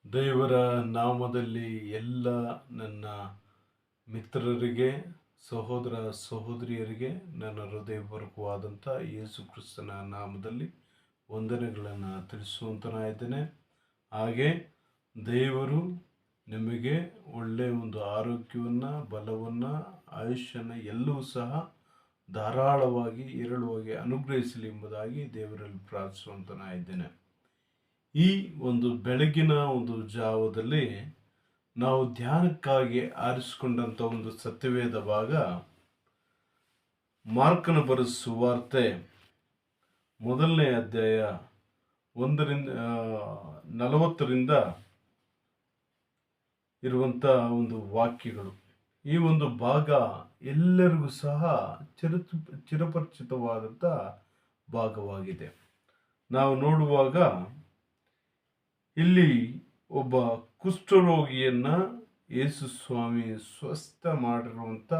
ದೇವರ ನಾಮದಲ್ಲಿ ಎಲ್ಲ ನನ್ನ ಮಿತ್ರರಿಗೆ, ಸಹೋದರ ಸಹೋದರಿಯರಿಗೆ ನನ್ನ ಹೃದಯಪೂರ್ವಕವಾದಂಥ ಯೇಸು ಕ್ರಿಸ್ತನ ನಾಮದಲ್ಲಿ ವಂದನೆಗಳನ್ನು ತಿಳಿಸುವಂತನಾಗಿದ್ದೇನೆ. ಹಾಗೆ ದೇವರು ನಿಮಗೆ ಒಳ್ಳೆಯ ಒಂದು ಆರೋಗ್ಯವನ್ನು, ಬಲವನ್ನು, ಆಯುಷ್ಯನ ಎಲ್ಲವೂ ಸಹ ಧಾರಾಳವಾಗಿ ಏರಳವಾಗಿ ಅನುಗ್ರಹಿಸಲಿ ಎಂಬುದಾಗಿ ದೇವರಲ್ಲಿ ಪ್ರಾರ್ಥಿಸುವಂತನಾಗಿದ್ದೇನೆ. ಈ ಒಂದು ಬೆಳಗಿನ ಒಂದು ಜಾವದಲ್ಲಿ ನಾವು ಧ್ಯಾನಕ್ಕಾಗಿ ಆರಿಸಿಕೊಂಡಂಥ ಒಂದು ಸತ್ಯವೇದ ಭಾಗ ಮಾರ್ಕನ ಬರೆದ ಸುವಾರ್ತೆ 1ನೇ ಅಧ್ಯಾಯ 40ರಿಂದ ಇರುವಂಥ ಒಂದು ವಾಕ್ಯಗಳು. ಈ ಒಂದು ಭಾಗ ಎಲ್ಲರಿಗೂ ಸಹ ಚಿರಪರಿಚಿತವಾದಂಥ ಭಾಗವಾಗಿದೆ. ನಾವು ನೋಡುವಾಗ ಇಲ್ಲಿ ಒಬ್ಬ ಕುಷ್ಠರೋಗಿಯನ್ನ ಯೇಸು ಸ್ವಾಮಿ ಸ್ವಸ್ಥ ಮಾಡಿರುವಂಥ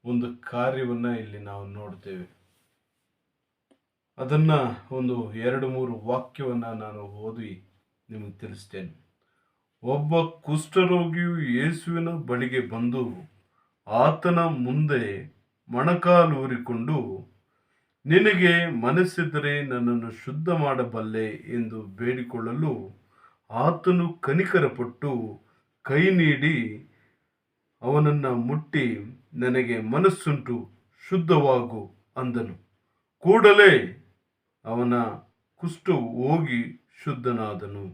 ಒಂದು ಕಾರ್ಯವನ್ನ ಇಲ್ಲಿ ನಾವು ನೋಡ್ತೇವೆ. ಅದನ್ನ ಒಂದು 2-3 ವಾಕ್ಯವನ್ನ ನಾನು ಓದಿ ನಿಮಗೆ ತಿಳಿಸ್ತೇನೆ. ಒಬ್ಬ ಕುಷ್ಠರೋಗಿಯು ಯೇಸುವಿನ ಬಳಿಗೆ ಬಂದು ಆತನ ಮುಂದೆ ಮೊಣಕಾಲೂರಿಕೊಂಡು, ನಿನಗೆ ಮನಸ್ಸಿದ್ದರೆ ನನ್ನನ್ನು ಶುದ್ಧ ಮಾಡಬಲ್ಲೆ ಎಂದು ಬೇಡಿಕೊಳ್ಳಲು ಆತನು ಕನಿಕರಪಟ್ಟು ಕೈ ನೀಡಿ ಅವನನ್ನು ಮುಟ್ಟಿ, ನನಗೆ ಮನಸ್ಸುಂಟು, ಶುದ್ಧವಾಗು ಅಂದನು. ಕೂಡಲೇ ಅವನ ಕುಷ್ಠವು ಹೋಗಿ ಶುದ್ಧನಾದನು.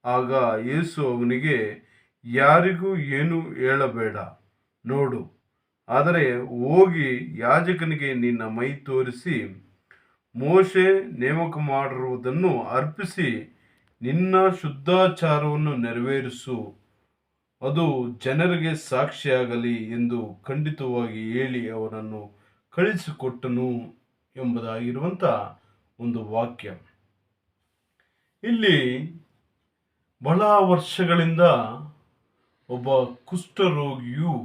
ಆಗ ಯೇಸು ಅವನಿಗೆ, ಯಾರಿಗೂ ಏನು ಹೇಳಬೇಡ, ನೋಡು, ಆದರೆ ಹೋಗಿ ಯಾಜಕನಿಗೆ ನಿನ್ನ ಮೈ ತೋರಿಸಿ ಮೋಶೆ ನೇಮಕ ಮಾಡಿರುವುದನ್ನು ಅರ್ಪಿಸಿ ನಿನ್ನ ಶುದ್ಧಾಚಾರವನ್ನು ನೆರವೇರಿಸು, ಅದು ಜನರಿಗೆ ಸಾಕ್ಷಿಯಾಗಲಿ ಎಂದು ಖಂಡಿತವಾಗಿ ಹೇಳಿ ಅವನನ್ನು ಕಳಿಸಿಕೊಟ್ಟನು ಎಂಬುದಾಗಿರುವಂಥ ಒಂದು ವಾಕ್ಯ. ಇಲ್ಲಿ ಬಹಳ ವರ್ಷಗಳಿಂದ ಒಬ್ಬ ಕುಷ್ಠರೋಗಿಯು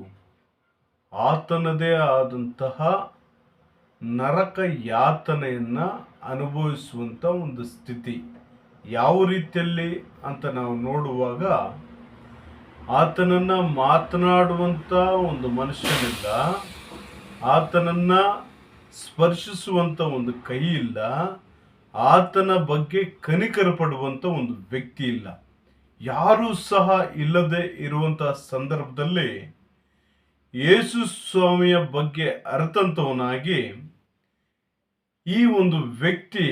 ಆತನದೇ ಆದಂತಹ ನರಕ ಯಾತನೆಯನ್ನು ಅನುಭವಿಸುವಂಥ ಒಂದು ಸ್ಥಿತಿ. ಯಾವ ರೀತಿಯಲ್ಲಿ ಅಂತ ನಾವು ನೋಡುವಾಗ, ಆತನನ್ನು ಮಾತನಾಡುವಂಥ ಒಂದು ಮನುಷ್ಯನಿಲ್ಲ, ಆತನನ್ನು ಸ್ಪರ್ಶಿಸುವಂಥ ಒಂದು ಕೈ ಇಲ್ಲ, ಆತನ ಬಗ್ಗೆ ಕನಿಕರ ಪಡುವಂಥ ಒಂದು ವ್ಯಕ್ತಿ ಇಲ್ಲ, ಯಾರೂ ಸಹ ಇಲ್ಲದೆ ಇರುವಂತಹ ಸಂದರ್ಭದಲ್ಲಿ ಯೇಸು ಸ್ವಾಮಿಯ ಬಗ್ಗೆ ಅರ್ಥಂತವನಾಗಿ ಈ ಒಂದು ವ್ಯಕ್ತಿ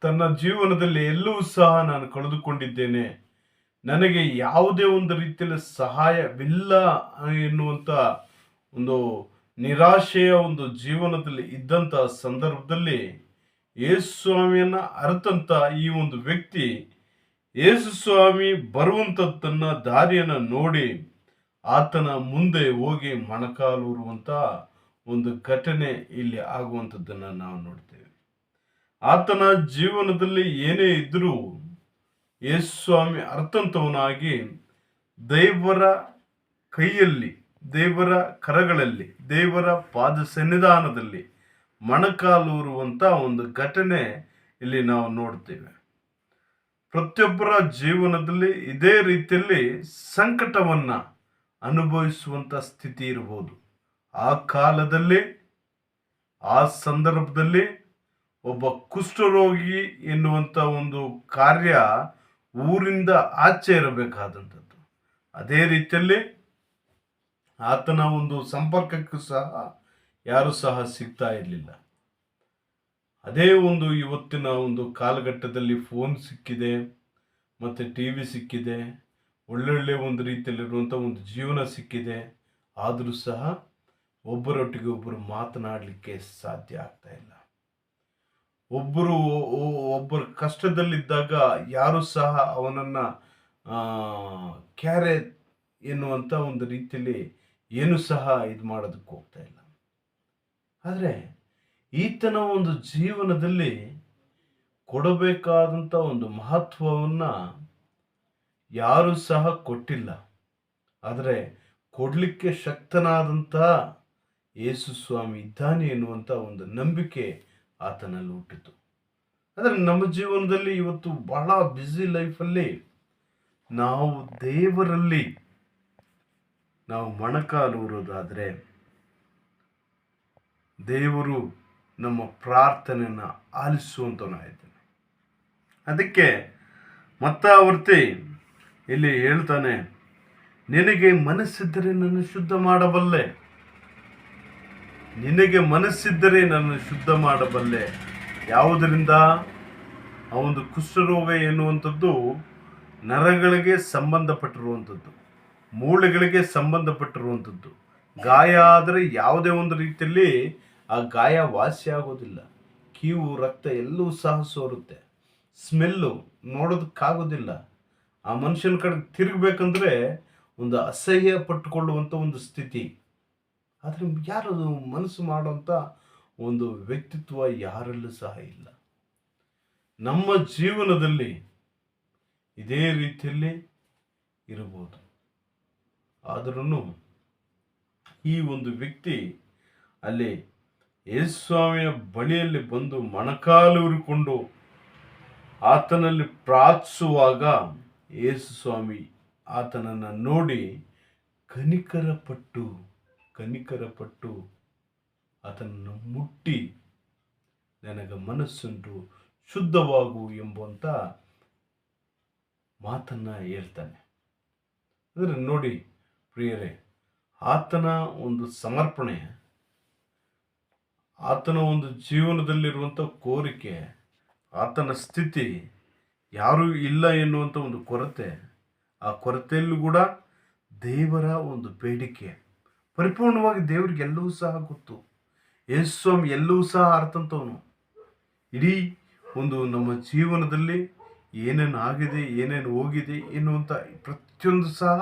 ತನ್ನ ಜೀವನದಲ್ಲಿ ಎಲ್ಲವೂ ಸಹ ನಾನು ಕಳೆದುಕೊಂಡಿದ್ದೇನೆ, ನನಗೆ ಯಾವುದೇ ಒಂದು ರೀತಿಯಲ್ಲಿ ಸಹಾಯವಿಲ್ಲ ಎನ್ನುವಂಥ ಒಂದು ನಿರಾಶೆಯ ಒಂದು ಜೀವನದಲ್ಲಿ ಇದ್ದಂಥ ಸಂದರ್ಭದಲ್ಲಿ ಯೇಸು ಸ್ವಾಮಿಯನ್ನ ಅರ್ಥಂತ ಈ ಒಂದು ವ್ಯಕ್ತಿ ಯೇಸು ಸ್ವಾಮಿ ಬರುವಂಥದ್ದನ್ನ ದಾರಿಯನ್ನು ನೋಡಿ ಆತನ ಮುಂದೆ ಹೋಗಿ ಮೊಣಕಾಲೂರುವಂಥ ಒಂದು ಘಟನೆ ಇಲ್ಲಿ ಆಗುವಂಥದ್ದನ್ನು ನಾವು ನೋಡ್ತೇವೆ. ಆತನ ಜೀವನದಲ್ಲಿ ಏನೇ ಇದ್ರೂ ಯೇಸು ಸ್ವಾಮಿ ಅರ್ಥಂತವನಾಗಿ ದೇವರ ಕೈಯಲ್ಲಿ, ದೇವರ ಕರಗಳಲ್ಲಿ, ದೇವರ ಪಾದ ಸನ್ನಿಧಾನದಲ್ಲಿ ಮೊಣಕಾಲೂರುವಂಥ ಒಂದು ಘಟನೆ ಇಲ್ಲಿ ನಾವು ನೋಡ್ತೇವೆ. ಪ್ರತಿಯೊಬ್ಬರ ಜೀವನದಲ್ಲಿ ಇದೇ ರೀತಿಯಲ್ಲಿ ಸಂಕಟವನ್ನ ಅನುಭವಿಸುವಂಥ ಸ್ಥಿತಿ ಇರಬಹುದು. ಆ ಕಾಲದಲ್ಲಿ, ಆ ಸಂದರ್ಭದಲ್ಲಿ ಒಬ್ಬ ಕುಷ್ಠರೋಗಿ ಎನ್ನುವಂಥ ಒಂದು ಕಾರ್ಯ ಊರಿಂದ ಆಚೆ ಇರಬೇಕಾದಂಥದ್ದು. ಅದೇ ರೀತಿಯಲ್ಲಿ ಆತನ ಒಂದು ಸಂಪರ್ಕಕ್ಕೂ ಸಹ ಯಾರು ಸಹ ಸಿಗ್ತಾ ಇರಲಿಲ್ಲ. ಅದೇ ಒಂದು ಇವತ್ತಿನ ಒಂದು ಕಾಲಘಟ್ಟದಲ್ಲಿ ಫೋನ್ ಸಿಕ್ಕಿದೆ, ಮತ್ತು TV ಸಿಕ್ಕಿದೆ, ಒಳ್ಳೊಳ್ಳೆ ಒಂದು ರೀತಿಯಲ್ಲಿರುವಂಥ ಒಂದು ಜೀವನ ಸಿಕ್ಕಿದೆ. ಆದರೂ ಸಹ ಒಬ್ಬರೊಟ್ಟಿಗೆ ಒಬ್ಬರು ಮಾತನಾಡಲಿಕ್ಕೆ ಸಾಧ್ಯ ಆಗ್ತಾ ಇಲ್ಲ. ಒಬ್ಬರ ಕಷ್ಟದಲ್ಲಿದ್ದಾಗ ಯಾರು ಸಹ ಅವನನ್ನು ಕ್ಯಾರೆ ಎನ್ನುವಂಥ ಒಂದು ರೀತಿಯಲ್ಲಿ ಏನು ಸಹ ಇದು ಮಾಡೋದಕ್ಕೆ ಹೋಗ್ತಾ ಇಲ್ಲ. ಆದರೆ ಈತನ ಒಂದು ಜೀವನದಲ್ಲಿ ಕೊಡಬೇಕಾದಂಥ ಒಂದು ಮಹತ್ವವನ್ನು ಯಾರೂ ಸಹ ಕೊಟ್ಟಿಲ್ಲ. ಆದರೆ ಕೊಡಲಿಕ್ಕೆ ಶಕ್ತನಾದಂಥ ಯೇಸು ಸ್ವಾಮಿ ಇದ್ದಾನೆ ಎನ್ನುವಂಥ ಒಂದು ನಂಬಿಕೆ ಆತನಲ್ಲಿ ಹುಟ್ಟಿತು. ಆದರೆ ನಮ್ಮ ಜೀವನದಲ್ಲಿ ಇವತ್ತು ಬಹಳ ಬ್ಯುಸಿ ಲೈಫಲ್ಲಿ ನಾವು ದೇವರಲ್ಲಿ ನಾವು ಮೊಣಕಾಲೂರೋದಾದರೆ ದೇವರು ನಮ್ಮ ಪ್ರಾರ್ಥನೆಯನ್ನು ಆಲಿಸುವಂತವನಾಗಿದ್ದಾನೆ. ಅದಕ್ಕೆ ಮತ್ತಾವರ್ತಿ ಇಲ್ಲಿ ಹೇಳ್ತಾನೆ, ನಿನಗೆ ಮನಸ್ಸಿದ್ದರೆ ನನ್ನ ಶುದ್ಧ ಮಾಡಬಲ್ಲೆ, ನಿನಗೆ ಮನಸ್ಸಿದ್ದರೆ ನನ್ನ ಶುದ್ಧ ಮಾಡಬಲ್ಲೆ. ಯಾವುದರಿಂದ? ಆ ಒಂದು ಕುಷ್ಠರೋಗ ಎನ್ನುವಂಥದ್ದು ನರಗಳಿಗೆ ಸಂಬಂಧಪಟ್ಟಿರುವಂಥದ್ದು, ಮೂಳೆಗಳಿಗೆ ಸಂಬಂಧಪಟ್ಟಿರುವಂಥದ್ದು. ಗಾಯ ಆದರೆ ಯಾವುದೇ ಒಂದು ರೀತಿಯಲ್ಲಿ ಆ ಗಾಯ ವಾಸಿ ಆಗೋದಿಲ್ಲ. ಕೀವು, ರಕ್ತ ಎಲ್ಲವೂ ಸಹ ಸೋರುತ್ತೆ. ಸ್ಮೆಲ್ಲು ನೋಡೋದಕ್ಕಾಗೋದಿಲ್ಲ. ಆ ಮನುಷ್ಯನ ಕಡೆ ತಿರುಗಬೇಕಂದ್ರೆ ಒಂದು ಅಸಹ್ಯ ಪಟ್ಟುಕೊಳ್ಳುವಂಥ ಒಂದು ಸ್ಥಿತಿ. ಆದರೆ ಯಾರದು ಮನಸ್ಸು ಮಾಡುವಂಥ ಒಂದು ವ್ಯಕ್ತಿತ್ವ ಯಾರಲ್ಲೂ ಸಹ ಇಲ್ಲ. ನಮ್ಮ ಜೀವನದಲ್ಲಿ ಇದೇ ರೀತಿಯಲ್ಲಿ ಇರಬಹುದು. ಆದರೂ ಈ ಒಂದು ವ್ಯಕ್ತಿ ಅಲ್ಲಿ ಯೇಸುಸ್ವಾಮಿಯ ಬಳಿಯಲ್ಲಿ ಬಂದು ಮೊಣಕಾಲೂರಿಕೊಂಡು ಆತನಲ್ಲಿ ಪ್ರಾರ್ಥಿಸುವಾಗ ಯೇಸುಸ್ವಾಮಿ ಆತನನ್ನು ನೋಡಿ ಕನಿಕರಪಟ್ಟು ಆತನನ್ನು ಮುಟ್ಟಿ, ನನಗೆ ಮನಸ್ಸುಂಟು, ಶುದ್ಧವಾಗು ಎಂಬುವಂಥ ಮಾತನ್ನು ಹೇಳ್ತಾನೆ. ಅಂದರೆ ನೋಡಿ ಪ್ರಿಯರೇ, ಆತನ ಒಂದು ಸಮರ್ಪಣೆ, ಆತನ ಒಂದು ಜೀವನದಲ್ಲಿರುವಂಥ ಕೋರಿಕೆ, ಆತನ ಸ್ಥಿತಿ, ಯಾರೂ ಇಲ್ಲ ಎನ್ನುವಂಥ ಒಂದು ಕೊರತೆ, ಆ ಕೊರತೆಯಲ್ಲೂ ಕೂಡ ದೇವರ ಒಂದು ಬೇಡಿಕೆ ಪರಿಪೂರ್ಣವಾಗಿ ದೇವರಿಗೆ ಎಲ್ಲವೂ ಸಹ ಗೊತ್ತು. ಯೇಸುಸ್ವಾಮಿ ಎಲ್ಲವೂ ಸಹ ಅರ್ಥಂತವನು. ಇಡೀ ಒಂದು ನಮ್ಮ ಜೀವನದಲ್ಲಿ ಏನೇನು ಆಗಿದೆ, ಏನೇನು ಹೋಗಿದೆ ಎನ್ನುವಂಥ ಪ್ರತಿಯೊಂದು ಸಹ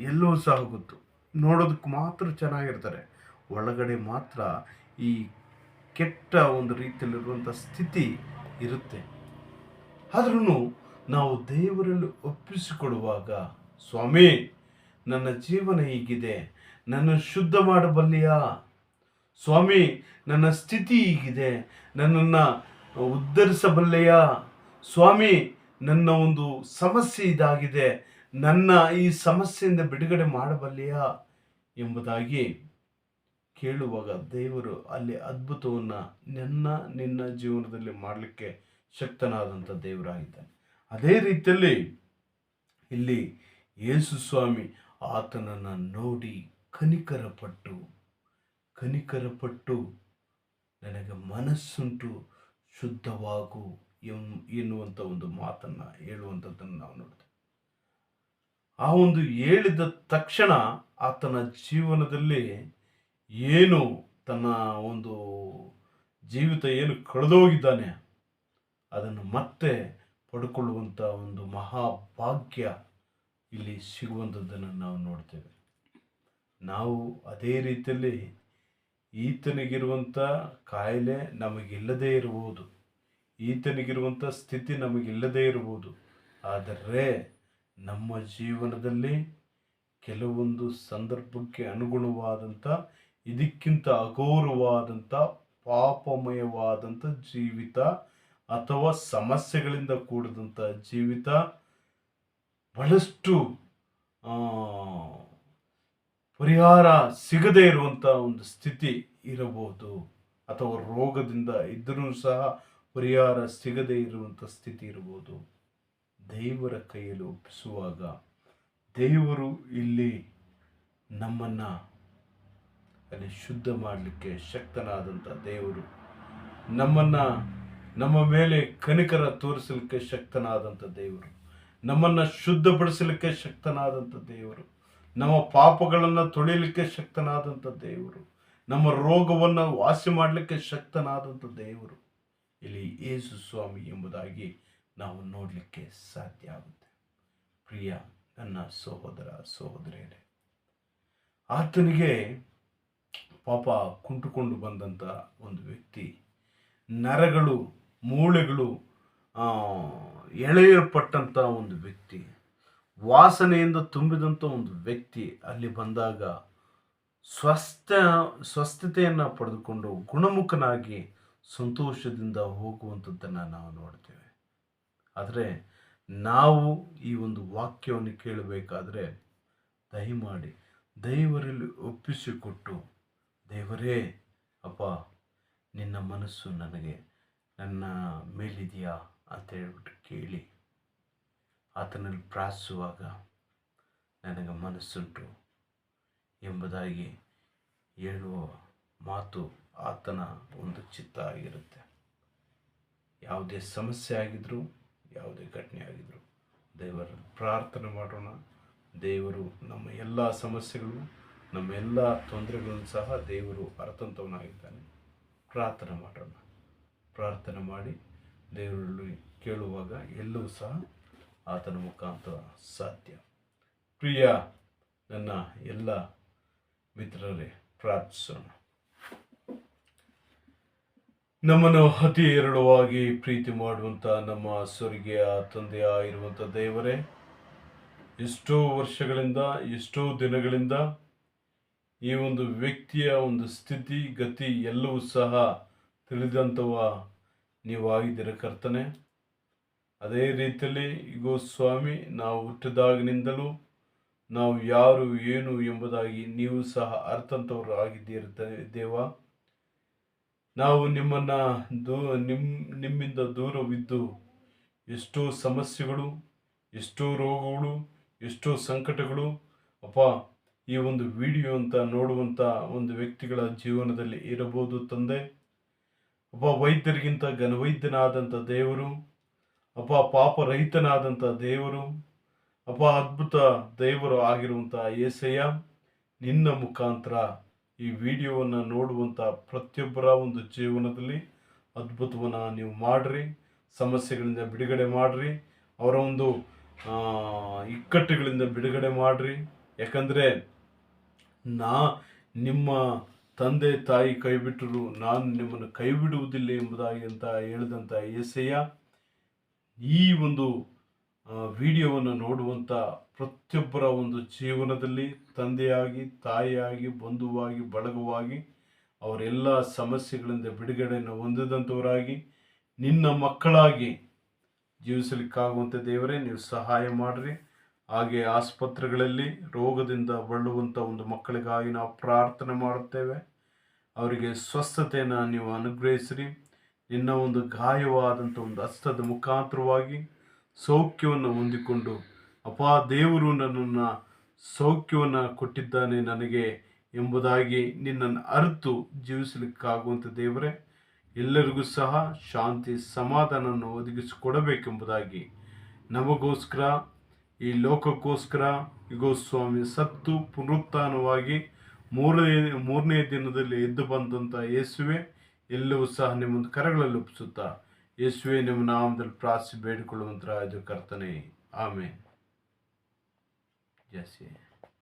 ಎಲ್ಲವೂ ಸಹ ಗೊತ್ತು. ನೋಡೋದಕ್ಕೆ ಮಾತ್ರ ಚೆನ್ನಾಗಿರ್ತಾರೆ, ಒಳಗಡೆ ಮಾತ್ರ ಈ ಕೆಟ್ಟ ಒಂದು ರೀತಿಯಲ್ಲಿರುವಂಥ ಸ್ಥಿತಿ ಇರುತ್ತೆ. ಆದ್ರೂ ನಾವು ದೇವರಲ್ಲಿ ಒಪ್ಪಿಸಿಕೊಡುವಾಗ, ಸ್ವಾಮಿ ನನ್ನ ಜೀವನ ಹೀಗಿದೆ, ನನ್ನ ಶುದ್ಧ ಮಾಡಬಲ್ಲಿಯಾ? ಸ್ವಾಮಿ ನನ್ನ ಸ್ಥಿತಿ ಹೀಗಿದೆ, ನನ್ನನ್ನು ಉದ್ಧರಿಸಬಲ್ಲೆಯಾ? ಸ್ವಾಮಿ ನನ್ನ ಒಂದು ಸಮಸ್ಯೆ ಇದಾಗಿದೆ, ನನ್ನ ಈ ಸಮಸ್ಯೆಯಿಂದ ಬಿಡುಗಡೆ ಮಾಡಬಲ್ಲೆಯಾ ಎಂಬುದಾಗಿ ಕೇಳುವಾಗ ದೇವರು ಅಲ್ಲಿ ಅದ್ಭುತವನ್ನು ನಿನ್ನ ಜೀವನದಲ್ಲಿ ಮಾಡಲಿಕ್ಕೆ ಶಕ್ತನಾದಂಥ ದೇವರಾಗಿದ್ದಾನೆ. ಅದೇ ರೀತಿಯಲ್ಲಿ ಇಲ್ಲಿ ಯೇಸುಸ್ವಾಮಿ ಆತನನ್ನು ನೋಡಿ ಕನಿಕರಪಟ್ಟು ನನಗೆ ಮನಸ್ಸುಂಟು, ಶುದ್ಧವಾಗು ಎನ್ನುವಂಥ ಒಂದು ಮಾತನ್ನು ಹೇಳುವಂಥದ್ದನ್ನು ನಾವು ನೋಡ್ತೇವೆ. ಆ ಒಂದು ಹೇಳಿದ ತಕ್ಷಣ ಆತನ ಜೀವನದಲ್ಲಿ ಏನು ತನ್ನ ಒಂದು ಜೀವಿತ ಏನು ಕಳೆದೋಗಿದ್ದಾನೆ ಅದನ್ನು ಮತ್ತೆ ಪಡ್ಕೊಳ್ಳುವಂಥ ಒಂದು ಮಹಾಭಾಗ್ಯ ಇಲ್ಲಿ ಸಿಗುವಂಥದ್ದನ್ನು ನಾವು ನೋಡ್ತೇವೆ. ನಾವು ಅದೇ ರೀತಿಯಲ್ಲಿ ಈತನಿಗಿರುವಂಥ ಕಾಯಿಲೆ ನಮಗಿಲ್ಲದೇ ಇರಬಹುದು, ಈತನಿಗಿರುವಂಥ ಸ್ಥಿತಿ ನಮಗಿಲ್ಲದೇ ಇರಬಹುದು. ಆದರೆ ನಮ್ಮ ಜೀವನದಲ್ಲಿ ಕೆಲವೊಂದು ಸಂದರ್ಭಕ್ಕೆ ಅನುಗುಣವಾದಂಥ, ಇದಕ್ಕಿಂತ ಅಘೋರವಾದಂಥ ಪಾಪಮಯವಾದಂಥ ಜೀವಿತ ಅಥವಾ ಸಮಸ್ಯೆಗಳಿಂದ ಕೂಡಿದಂಥ ಜೀವಿತ, ಬಹಳಷ್ಟು ಪರಿಹಾರ ಸಿಗದೇ ಇರುವಂಥ ಒಂದು ಸ್ಥಿತಿ ಇರಬಹುದು, ಅಥವಾ ರೋಗದಿಂದ ಇದ್ದರೂ ಸಹ ಪರಿಹಾರ ಸಿಗದೇ ಇರುವಂಥ ಸ್ಥಿತಿ ಇರಬಹುದು. ದೇವರ ಕೈಯಲ್ಲಿ ಒಪ್ಪಿಸುವಾಗ ದೇವರು ಇಲ್ಲಿ ನಮ್ಮನ್ನು ಅಲ್ಲಿ ಶುದ್ಧ ಮಾಡಲಿಕ್ಕೆ ಶಕ್ತನಾದಂಥ ದೇವರು, ನಮ್ಮ ಮೇಲೆ ಕನಿಕರ ತೋರಿಸಲಿಕ್ಕೆ ಶಕ್ತನಾದಂಥ ದೇವರು, ನಮ್ಮನ್ನು ಶುದ್ಧಪಡಿಸಲಿಕ್ಕೆ ಶಕ್ತನಾದಂಥ ದೇವರು, ನಮ್ಮ ಪಾಪಗಳನ್ನು ತೊಳೆಯಲಿಕ್ಕೆ ಶಕ್ತನಾದಂಥ ದೇವರು, ನಮ್ಮ ರೋಗವನ್ನು ವಾಸಿ ಮಾಡಲಿಕ್ಕೆ ಶಕ್ತನಾದಂಥ ದೇವರು ಇಲ್ಲಿ ಯೇಸುಸ್ವಾಮಿ ಎಂಬುದಾಗಿ ನಾವು ನೋಡಲಿಕ್ಕೆ ಸಾಧ್ಯ ಆಗುತ್ತೆ. ಪ್ರಿಯ ನನ್ನ ಸಹೋದರ ಸಹೋದರಿಯರೇ, ಆತನಿಗೆ ಪಾಪ ಕುಂಟುಕೊಂಡು ಬಂದಂಥ ಒಂದು ವ್ಯಕ್ತಿ, ನರಗಳು ಮೂಳೆಗಳು ಎಳೆಯಲ್ಪಟ್ಟಂಥ ಒಂದು ವ್ಯಕ್ತಿ, ವಾಸನೆಯಿಂದ ತುಂಬಿದಂಥ ಒಂದು ವ್ಯಕ್ತಿ ಅಲ್ಲಿ ಬಂದಾಗ ಸ್ವಸ್ಥತೆಯನ್ನು ಪಡೆದುಕೊಂಡು ಗುಣಮುಖನಾಗಿ ಸಂತೋಷದಿಂದ ಹೋಗುವಂಥದ್ದನ್ನು ನಾವು ನೋಡ್ತೇವೆ. ಆದರೆ ನಾವು ಈ ಒಂದು ವಾಕ್ಯವನ್ನು ಕೇಳಬೇಕಾದ್ರೆ ದಯಮಾಡಿ ದೇವರಲ್ಲಿ ಒಪ್ಪಿಸಿಕೊಟ್ಟು, ದೇವರೇ ಅಪ್ಪ, ನಿನ್ನ ಮನಸ್ಸು ನನ್ನ ಮೇಲಿದೆಯಾ ಅಂತ ಹೇಳ್ಬಿಟ್ಟು ಕೇಳಿ ಆತನಲ್ಲಿ ಪ್ರಾರ್ಥಿಸುವಾಗ ನನಗೆ ಮನಸ್ಸುಂಟು ಎಂಬುದಾಗಿ ಹೇಳುವ ಮಾತು ಆತನ ಒಂದು ಚಿತ್ತ ಆಗಿರುತ್ತೆ. ಯಾವುದೇ ಸಮಸ್ಯೆ ಆಗಿದ್ರೂ, ಯಾವುದೇ ಘಟನೆ ಆಗಿದ್ರೂ ದೇವರಲ್ಲಿ ಪ್ರಾರ್ಥನೆ ಮಾಡೋಣ. ದೇವರು ನಮ್ಮ ಎಲ್ಲ ಸಮಸ್ಯೆಗಳು, ನಮ್ಮ ಎಲ್ಲ ತೊಂದರೆಗಳನ್ನು ಸಹ ದೇವರು ಅರ್ಥಂತವನಾಗಿದ್ದಾನೆ. ಪ್ರಾರ್ಥನೆ ಮಾಡೋಣ. ಪ್ರಾರ್ಥನೆ ಮಾಡಿ ದೇವರಲ್ಲಿ ಕೇಳುವಾಗ ಎಲ್ಲವೂ ಸಹ ಆತನ ಮುಖಾಂತರ ಸಾಧ್ಯ. ಪ್ರಿಯ ನನ್ನ ಎಲ್ಲ ಮಿತ್ರರೇ, ಪ್ರಾರ್ಥಿಸೋಣ. ನಮ್ಮನ್ನು ಅತಿ ಹೇರಳವಾಗಿ ಪ್ರೀತಿ ಮಾಡುವಂಥ ನಮ್ಮ ಸ್ವರ್ಗೀಯ ತಂದೆಯಾಗಿರುವಂಥ ದೇವರೇ, ಎಷ್ಟೋ ವರ್ಷಗಳಿಂದ, ಎಷ್ಟೋ ದಿನಗಳಿಂದ ಈ ಒಂದು ವ್ಯಕ್ತಿಯ ಒಂದು ಸ್ಥಿತಿ ಗತಿ ಎಲ್ಲವೂ ಸಹ ತಿಳಿದಂಥವ ನೀವಾಗಿದ್ದೀರ ಕರ್ತನೆ. ಅದೇ ರೀತಿಯಲ್ಲಿ ಈಗೋ ಸ್ವಾಮಿ, ನಾವು ಹುಟ್ಟಿದಾಗಿನಿಂದಲೂ ನಾವು ಯಾರು ಏನು ಎಂಬುದಾಗಿ ನೀವು ಸಹ ಅರ್ಥಂತವರು ಆಗಿದ್ದೀರ ದೇವ. ನಾವು ನಿಮ್ಮಿಂದ ದೂರವಿದ್ದು ಎಷ್ಟೋ ಸಮಸ್ಯೆಗಳು, ಎಷ್ಟೋ ರೋಗಗಳು, ಎಷ್ಟೋ ಸಂಕಟಗಳು ಅಪ್ಪ ಈ ಒಂದು ವಿಡಿಯೋ ಅಂತ ನೋಡುವಂಥ ಒಂದು ವ್ಯಕ್ತಿಗಳ ಜೀವನದಲ್ಲಿ ಇರಬಹುದು ತಂದೆ. ಅಪ್ಪ, ವೈದ್ಯರಿಗಿಂತ ಘನವೈದ್ಯನಾದಂಥ ದೇವರು ಅಪ್ಪ, ಪಾಪರಹಿತನಾದಂಥ ದೇವರು ಅಪ್ಪ, ಅದ್ಭುತ ದೇವರು ಆಗಿರುವಂಥ యేసయ్ಯ, ನಿನ್ನ ಮುಖಾಂತರ ಈ ವಿಡಿಯೋವನ್ನು ನೋಡುವಂಥ ಪ್ರತಿಯೊಬ್ಬರ ಒಂದು ಜೀವನದಲ್ಲಿ ಅದ್ಭುತವನ್ನು ನೀವು ಮಾಡಿರಿ. ಸಮಸ್ಯೆಗಳಿಂದ ಬಿಡುಗಡೆ ಮಾಡಿರಿ. ಅವರ ಒಂದು ಇಕ್ಕಟ್ಟುಗಳಿಂದ ಬಿಡುಗಡೆ ಮಾಡಿರಿ. ಯಾಕಂದರೆ ನಿಮ್ಮ ತಂದೆ ತಾಯಿ ಕೈ ಬಿಟ್ಟರು, ನಾನು ನಿಮ್ಮನ್ನು ಕೈ ಬಿಡುವುದಿಲ್ಲ ಎಂಬುದಾಗಿ ಅಂತ ಹೇಳಿದಂಥ యేసయ్ಯ, ಈ ಒಂದು ವಿಡಿಯೋವನ್ನು ನೋಡುವಂಥ ಪ್ರತಿಯೊಬ್ಬರ ಒಂದು ಜೀವನದಲ್ಲಿ ತಂದೆಯಾಗಿ, ತಾಯಿಯಾಗಿ, ಬಂಧುವಾಗಿ, ಬಳಗವಾಗಿ ಅವರೆಲ್ಲ ಸಮಸ್ಯೆಗಳಿಂದ ಬಿಡುಗಡೆಯನ್ನು ಹೊಂದಿದಂಥವರಾಗಿ ನಿನ್ನ ಮಕ್ಕಳಾಗಿ ಜೀವಿಸಲಿಕ್ಕಾಗುವಂಥ ದೇವರೇ ನೀವು ಸಹಾಯ ಮಾಡಿರಿ. ಹಾಗೆ ಆಸ್ಪತ್ರೆಗಳಲ್ಲಿ ರೋಗದಿಂದ ಬಳಲುವಂಥ ಒಂದು ಮಕ್ಕಳಿಗಾಗಿ ನಾವು ಪ್ರಾರ್ಥನೆ ಮಾಡುತ್ತೇವೆ. ಅವರಿಗೆ ಸ್ವಸ್ಥತೆಯನ್ನು ನೀವು ಅನುಗ್ರಹಿಸಿರಿ. ನಿನ್ನ ಒಂದು ಗಾಯವಾದಂಥ ಒಂದು ಹಸ್ತದ ಮುಖಾಂತರವಾಗಿ ಸೌಖ್ಯವನ್ನು ಹೊಂದಿಕೊಂಡು, ಅಪ್ಪ, ದೇವರು ನನ್ನನ್ನು ಸೌಖ್ಯವನ್ನು ಕೊಟ್ಟಿದ್ದಾನೆ ನನಗೆ ಎಂಬುದಾಗಿ ನಿನ್ನನ್ನು ಅರಿತು ಜೀವಿಸಲಿಕ್ಕಾಗುವಂಥ ದೇವರೇ, ಎಲ್ಲರಿಗೂ ಸಹ ಶಾಂತಿ ಸಮಾಧಾನವನ್ನು ಒದಗಿಸಿಕೊಡಬೇಕೆಂಬುದಾಗಿ ನಮಗೋಸ್ಕರ, ಈ ಲೋಕಕ್ಕೋಸ್ಕರ ಈಗೋ ಸ್ವಾಮಿ ಸತ್ತು ಪುನರುತ್ಥಾನವಾಗಿ ಮೂರನೇ ದಿನದಲ್ಲಿ ಎದ್ದು ಬಂದಂಥ ಯೇಸುವೆ, ಎಲ್ಲವೂ ಸಹ ನಿಮ್ಮೊಂದು ಕರಗಳಲ್ಲಿ ಒಪ್ಪಿಸುತ್ತಾ ಯೇಸುವೆ ನಿಮ್ಮ ನಾಮದಲ್ಲಿ ಪ್ರಾರ್ಥಿಸಿ ಬೇಡಿಕೊಳ್ಳುವಂಥ ಕರ್ತನೆ, ಆಮೇನ್. ಜಯ